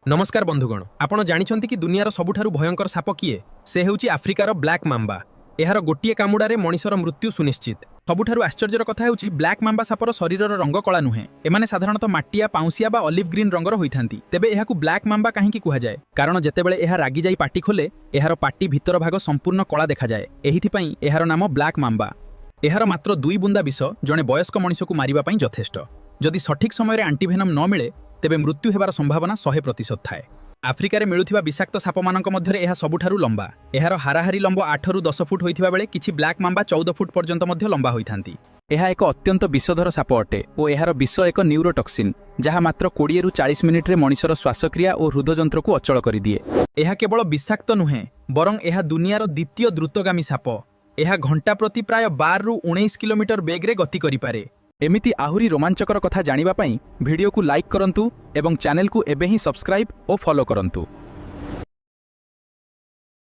नमस्कार बंधुगण, आपण जानिछन्ति कि दुनियार सबुठारु भयंकर साप किए? से हेउची आफ्रिकार ब्लैक मांबा। एहार गोटिए कामुडारे मनिषर मृत्यु सुनिश्चित। सबुठारु आश्चर्यर कथा हेउची ब्लैक मांबा सापर शरीरर रंग कला नुहे। एमाने साधारणतः माटिया, पाउसिया बा ऑलिव ग्रीन रंगर होइथांती। तेबे एहाकु ब्लैक मांबा काहेकि कुहा जाय? कारण जेतेबेले एहा रागी जाई पाटी खोले, एहार पाटी भितर भाग संपूर्ण कला देखा जाय। एहिथिपई एहार नाम ब्लैक मांबा। एहार मात्र 2 बुंदा विष जणे वयस्क मनिषकु मारिबा पई यथेष्ट। जदि सठिक समय एंटीवेनम न मिले तेबे मृत्यु हेबार संभावना 100% थाए। आफ्रिकार मिलुथिबा विषाक्त सापमानक मध्यरे एहा सबुठारु लंबा। एहार हाराहारी लंब 8 रु 10 फुट होइथिबा बेले किछि ब्लैक मांबा 14 फुट पर्यंत मध्य लंबा होइथांती। एहा एक अत्यंत विषधर साप अटे ओ एहार विष एक न्यूरोटॉक्सिन जहा मात्र 20 रु 40 मिनिट रे मनिषर श्वासक्रिया और हृदयजंत्र को अचल करि दिए। एहा केवल विषाक्त नुहे बरं एहा दुनियार द्वितीय द्रुतगामी साप। एहा घंटा प्रति प्राय 12 रु 19 किलोमीटर बेग रे गति करि पारे। एमिति आहुरी रोमांचकर कथा जानिबा पई भिडियो को लाइक करंतु एवं चैनल को एबे ही सब्सक्राइब और फॉलो करंतु।